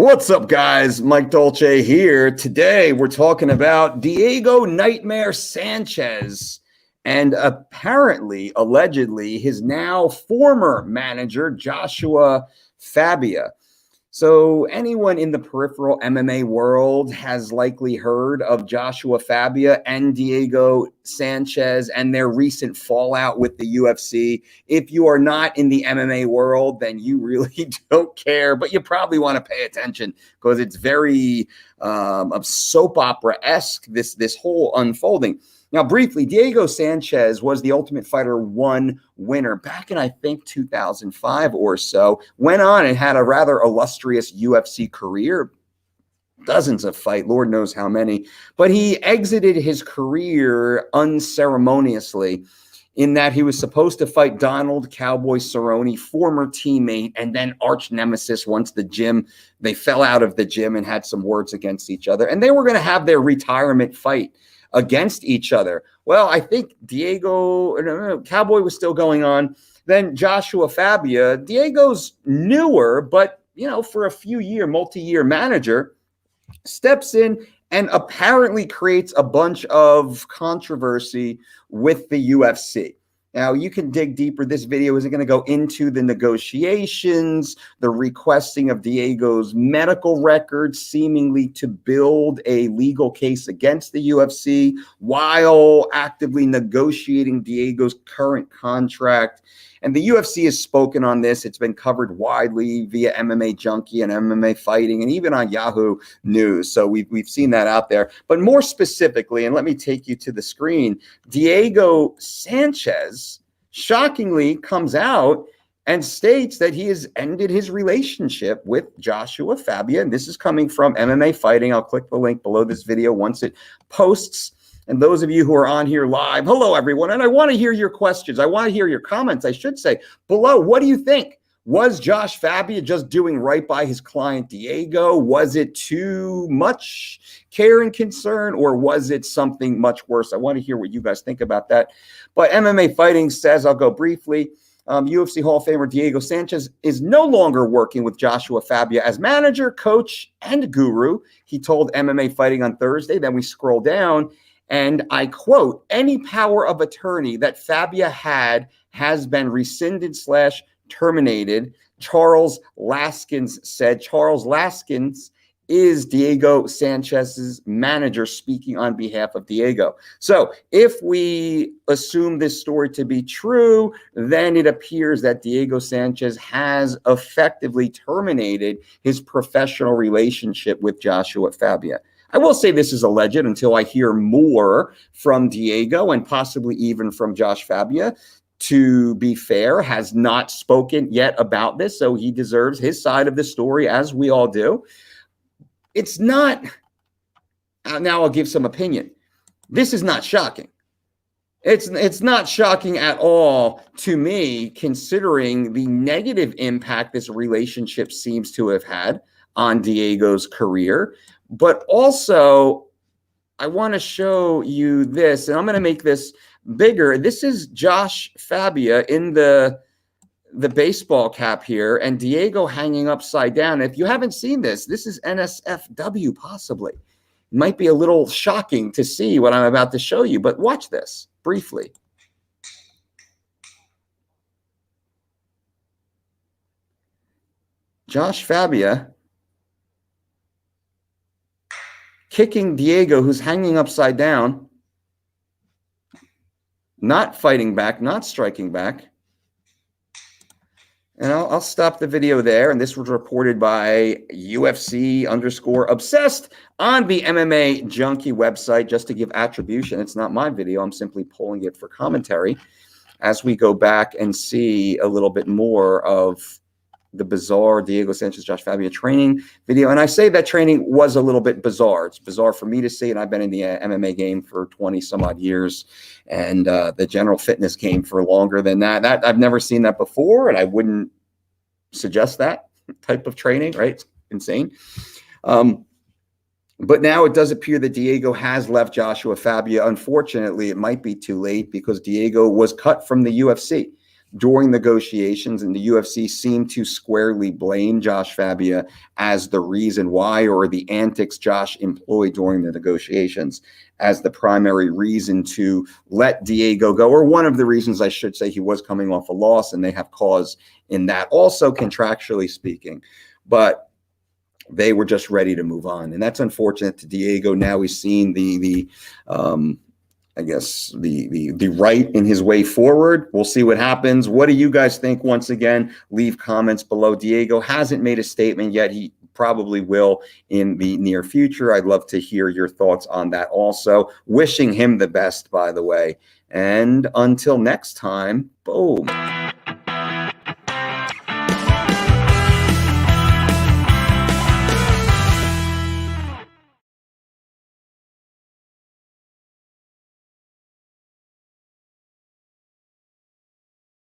What's up, guys? Mike Dolce here. Today, we're talking about Diego Nightmare Sanchez and apparently, allegedly, his now former manager, Joshua Fabia. So anyone in the peripheral MMA world has likely heard of Joshua Fabia and Diego Sanchez and their recent fallout with the UFC. If you are not in the MMA world, then you really don't care, but you probably want to pay attention because it's very soap opera-esque, this whole unfolding. Now, briefly, Diego Sanchez was the Ultimate Fighter 1 winner back in, I think, 2005 or so. Went on and had a rather illustrious UFC career, dozens of fights, Lord knows how many. But he exited his career unceremoniously in that he was supposed to fight Donald Cowboy Cerrone, former teammate, and then arch nemesis once they fell out of the gym and had some words against each other. And they were going to have their retirement fight against each other. Well, I think Cowboy was still going on. Then Joshua Fabia, Diego's newer, but for a multi-year manager, steps in and apparently creates a bunch of controversy with the UFC. Now, you can dig deeper. This video isn't going to go into the negotiations, the requesting of Diego's medical records, seemingly to build a legal case against the UFC while actively negotiating Diego's current contract. And the UFC has spoken on this. It's been covered widely via MMA Junkie and MMA Fighting and even on Yahoo News. So we've seen that out there. But more specifically, and let me take you to the screen, Diego Sanchez shockingly comes out and states that he has ended his relationship with Joshua Fabia. And this is coming from MMA Fighting. I'll click the link below this video once it posts. And those of you who are on here live, hello, everyone. And I want to hear your questions. I want to hear your comments, I should say, below. What do you think? Was Josh Fabia just doing right by his client Diego? Was it too much care and concern, or was it something much worse? I want to hear what you guys think about that. But MMA Fighting says, I'll go briefly, UFC Hall of Famer Diego Sanchez is no longer working with Joshua Fabia as manager, coach, and guru. He told MMA Fighting on Thursday. Then we scroll down. And I quote, any power of attorney that Fabia had has been rescinded/terminated. Charles Laskins said. Charles Laskins is Diego Sanchez's manager, speaking on behalf of Diego. So if we assume this story to be true, then it appears that Diego Sanchez has effectively terminated his professional relationship with Joshua Fabia. I will say this is alleged until I hear more from Diego and possibly even from Josh Fabia. To be fair, has not spoken yet about this, so he deserves his side of the story, as we all do. It's not, now I'll give some opinion. This is not shocking. It's not shocking at all to me, considering the negative impact this relationship seems to have had on Diego's career. But also, I want to show you this, and I'm going to make this bigger. This is Josh Fabia in the baseball cap here, and Diego hanging upside down. If you haven't seen this, this is NSFW possibly. It might be a little shocking to see what I'm about to show you, but watch this briefly. Josh Fabia kicking Diego, who's hanging upside down, not fighting back, not striking back. And I'll stop the video there. And this was reported by UFC_obsessed on the MMA Junkie website, just to give attribution. It's not my video. I'm simply pulling it for commentary as we go back and see a little bit more of the bizarre Diego Sanchez, Josh Fabia training video. And I say that training was a little bit bizarre. It's bizarre for me to see, and I've been in the MMA game for 20 some odd years, and the general fitness game for longer than that. I've never seen that before, and I wouldn't suggest that type of training, right? It's insane. But now it does appear that Diego has left Joshua Fabia. Unfortunately, it might be too late because Diego was cut from the UFC. during negotiations, and the UFC seemed to squarely blame Josh Fabia as the reason why, or the antics Josh employed during the negotiations as the primary reason to let Diego go, or one of the reasons, I should say. He was coming off a loss, and they have cause in that also, contractually speaking. But they were just ready to move on, and that's unfortunate to Diego. Now he's seen the right in his way forward. We'll see what happens. What do you guys think? Once again, leave comments below. Diego hasn't made a statement yet. He probably will in the near future. I'd love to hear your thoughts on that also. Wishing him the best, by the way. And until next time, boom.